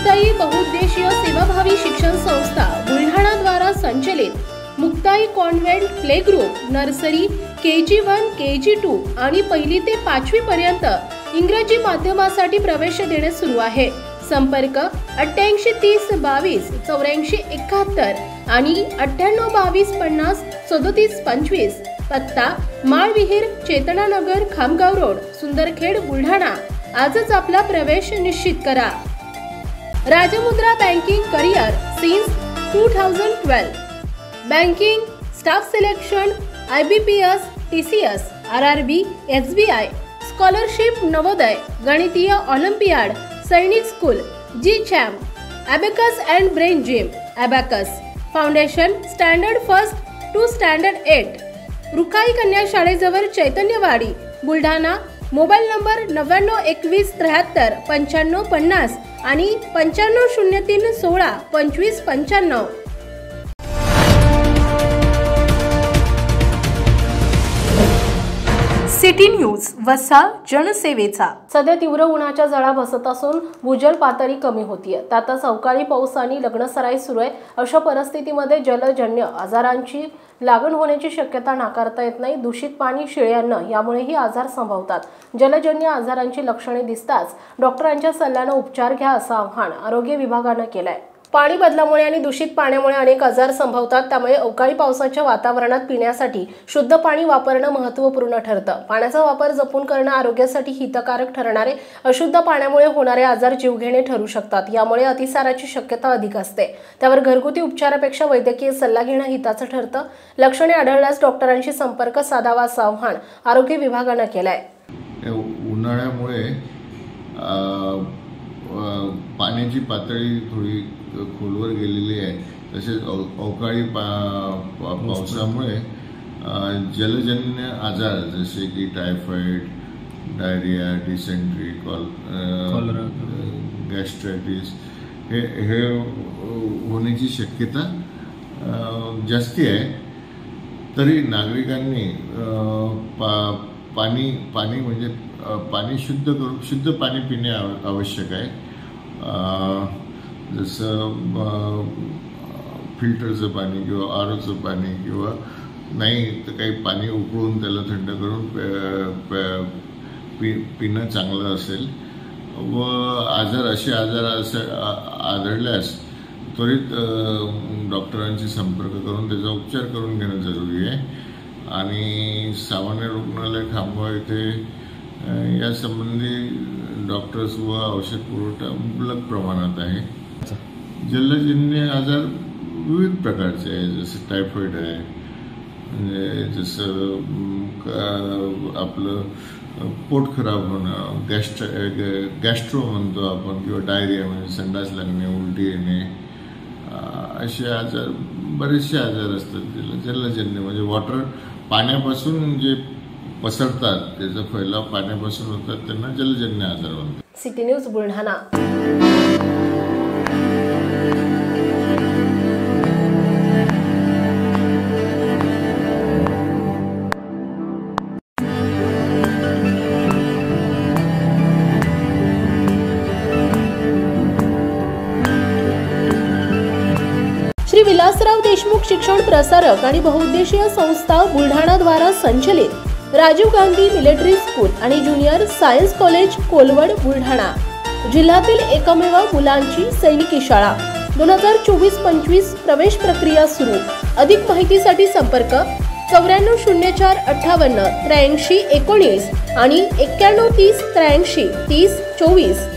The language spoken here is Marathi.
मुक्ताई बहुउद्देशीय सेवाभावी शिक्षण संस्था बुलढाणा द्वारा संचलित Muktai convent play group nursery KG1 KG2 आणि 1ली ते 5वी पर्यंत इंग्रजी माध्यमासाठी प्रवेश देणे सुरू आहे। संपर्क 88 30 22 84 71 आणि 98 22 50 37 25। पत्ता माळविहीर चेतनानगर खामगाव रोड सुंदरखेड बुलढाणा। आजच आपला प्रवेश निश्चित करा। Rajmudra banking career since 2012 banking staff selection IBPS TCS RRB SBI scholarship Navodaya गणितीय olympiad Sainik school GCHAM abacus and brain gym abacus foundation standard first to standard 8 Rukhai कन्या शाळेजवळ चैतन्यवाडी बुलढाणा। मोबाईल नंबर 99 21 73 95 50 आणि 95 03 16 25 95। सिटी न्यूज वसा जनसेवेचा। सध्या तीव्र उन्हाच्या झळा बसत असून भूजल पातळी कमी होतीये। त्यातच अवकाळी पाऊस आणि लग्नसराई सुरू आहे। अशा परिस्थितीमध्ये जलजन्य आजारांची लागण होण्याची शक्यता नाकारता येत नाही। दूषित पाणी, शिळे अन्न यामुळेही आजार संभवतात। जलजन्य आजारांची लक्षणे दिसताच डॉक्टरांच्या सल्ल्याने उपचार घ्या असं आवाहन आरोग्य विभागाने केलंय। पाणी बदलामुळे आणि दूषित पाण्यामुळे अनेक आजार संभवतात। त्यामुळे अवकाळी पावसाच्या वातावरणात पिण्यासाठी शुद्ध पाणी वापरणं महत्त्वपूर्ण ठरतं। पाण्याचा वापर जपून करणं आरोग्यासाठी हितकारक ठरणारे अशुद्ध पाण्यामुळे होणारे आजार जीवघेणे ठरू शकतात। यामुळे अतिसाराची शक्यता अधिक असते। त्यावर घरगुती उपचारापेक्षा वैद्यकीय सल्ला घेणं हिताचं ठरतं। लक्षणे आढळल्यास डॉक्टरांशी संपर्क साधावा असं आवाहन आरोग्य विभागाने केलंय। उन्हाळ्यामुळे पाण्याची पातळी थोडी खोलवर गेलेली आहे। तसेच अवकाळी पावसामुळे जलजन्य आजार जसे की टायफॉइड, डायरिया, डिसेंट्री, कॉलरा, गॅस्ट्रायटिस हे होण्याची शक्यता जास्ती आहे। तरी नागरिकांनी पाणी म्हणजे पाणी शुद्ध पाणी पिणे आवश्यक आहे। जसं फिल्टरचं पाणी किंवा ROचं पाणी किंवा नाही तर काही पाणी उकळून त्याला थंड करून पिणं चांगलं असेल। व असे आजार आढळल्यास त्वरित डॉक्टरांशी संपर्क करून त्याचा उपचार करून घेणं जरुरी आहे। आणि सामान्य रुग्णालय खामगाव येथे यासंबंधी डॉक्टर्स व औषध पुरवठा मुबलक प्रमाणात आहे। जलजन्य आजार विविध प्रकारचे आहे। जसं टायफॉइड आहे, म्हणजे जसं आपलं पोट खराब होणं, गॅस्ट्रो म्हणतो आपण, किंवा डायरिया म्हणजे संडास लागणे, उलटी येणे, असे आजार बरेचसे आजार असतात। जलजन्य म्हणजे पाण्यापासून जे पसरतात, त्याचा फैलाव पाण्यापासून होतात, त्यांना जलजन्य आजार म्हणतात। City news Buldhana. श्री विलासराव देशमुख शिक्षण प्रसारक आणि बहुउद्देशीय संस्था बुलढाणा द्वारा संचलित राजीव गांधी मिलिटरी स्कूल आणि junior science college Kolwad Buldhana जिल्ह्यातील एकमेव मुलांची सैनिकी शाळा। 2024-25 प्रवेश प्रक्रिया सुरू। अधिक माहितीसाठी संपर्क 9404 58 83 19 आणि 91 30 83 30 24।